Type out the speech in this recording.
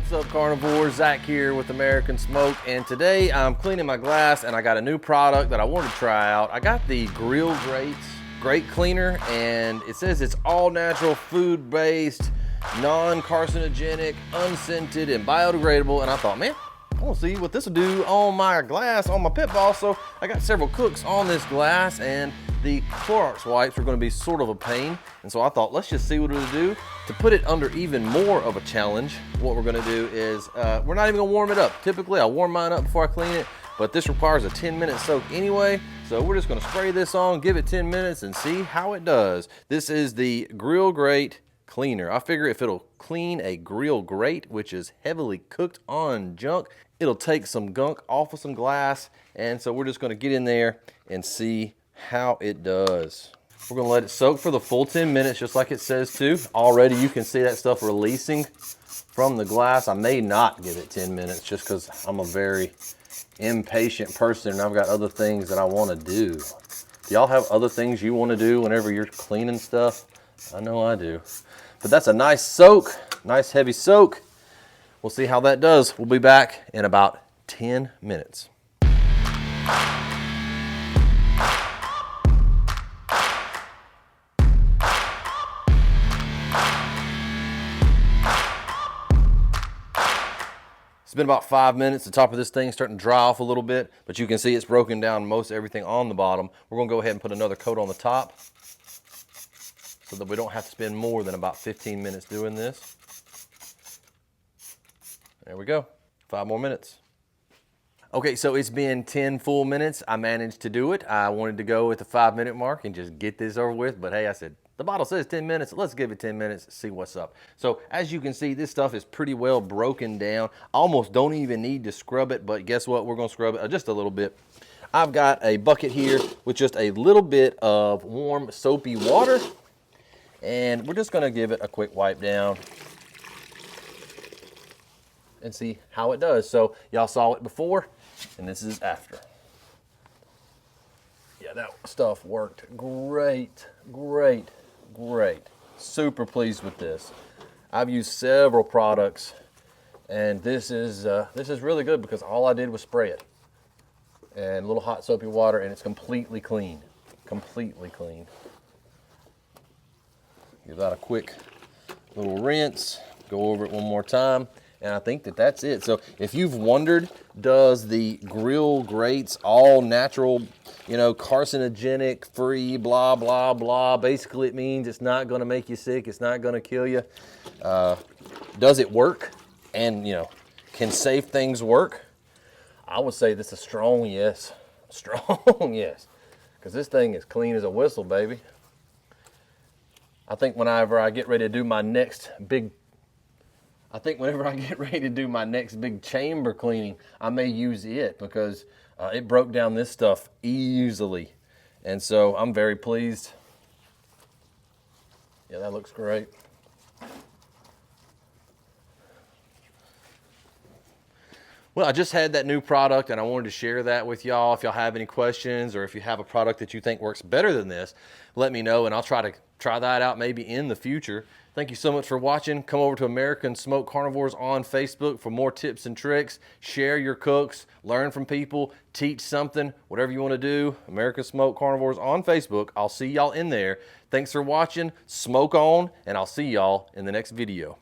What's up, carnivores? Zach here with American Smoke, and today I'm cleaning my glass and I got a new product that I wanted to try out. I got the Grill Grate Cleaner, and it says it's all natural, food-based, non-carcinogenic, unscented, and biodegradable, and I thought, man, I want to see what this will do on my glass, on my pit ball. So I got several cooks on this glass, and the Clorox wipes are going to be sort of a pain. And so I thought, let's just see what it'll do. To put it under even more of a challenge, what we're going to do is, we're not even going to warm it up. Typically, I warm mine up before I clean it, but this requires a 10-minute soak anyway. So we're just going to spray this on, give it 10 minutes, and see how it does. This is the Grill Grate Cleaner. I figure if it'll clean a grill grate, which is heavily cooked on junk, it'll take some gunk off of some glass. And so we're just going to get in there and see how it does. We're going to let it soak for the full 10 minutes, just like it says to. Already you can see that stuff releasing from the glass. I may not give it 10 minutes just because I'm a very impatient person and I've got other things that I want to do. Do y'all have other things you want to do whenever you're cleaning stuff? I know I do. But that's a nice soak, nice heavy soak. We'll see how that does. We'll be back in about 10 minutes. It's been about 5 minutes. The top of this thing is starting to dry off a little bit, but you can see it's broken down most everything on the bottom. We're gonna go ahead and put another coat on the top so that we don't have to spend more than about 15 minutes doing this. There we go, 5 more minutes. Okay, so it's been 10 full minutes. I managed to do it. I wanted to go at the 5-minute mark and just get this over with, but hey, I said, the bottle says 10 minutes, let's give it 10 minutes, see what's up. So as you can see, this stuff is pretty well broken down. I almost don't even need to scrub it, but guess what? We're gonna scrub it just a little bit. I've got a bucket here with just a little bit of warm soapy water, and we're just gonna give it a quick wipe down and see how it does. So y'all saw it before, and this is after. Yeah, that stuff worked great, great, great. Super pleased with this. I've used several products, and this is really good because all I did was spray it and a little hot soapy water, and it's completely clean, completely clean. Give that a quick little rinse, go over it one more time, and I think that that's it. So if you've wondered, does the Grill Grates all natural, you know, carcinogenic free, blah, blah, blah, basically it means it's not gonna make you sick, it's not gonna kill you. Does it work? And, you know, can safe things work? I would say this is a strong yes. Strong yes. Because this thing is clean as a whistle, baby. I think whenever I get ready to do my next big chamber cleaning, I may use it because it broke down this stuff easily. And so I'm very pleased. Yeah, that looks great. Well, I just had that new product and I wanted to share that with y'all. If y'all have any questions or if you have a product that you think works better than this, let me know and I'll try that out maybe in the future. Thank you so much for watching. Come over to American Smoke Carnivores on Facebook for more tips and tricks. Share your cooks, learn from people, teach something, whatever you want to do. American Smoke Carnivores on Facebook. I'll see y'all in there. Thanks for watching. Smoke on, and I'll see y'all in the next video.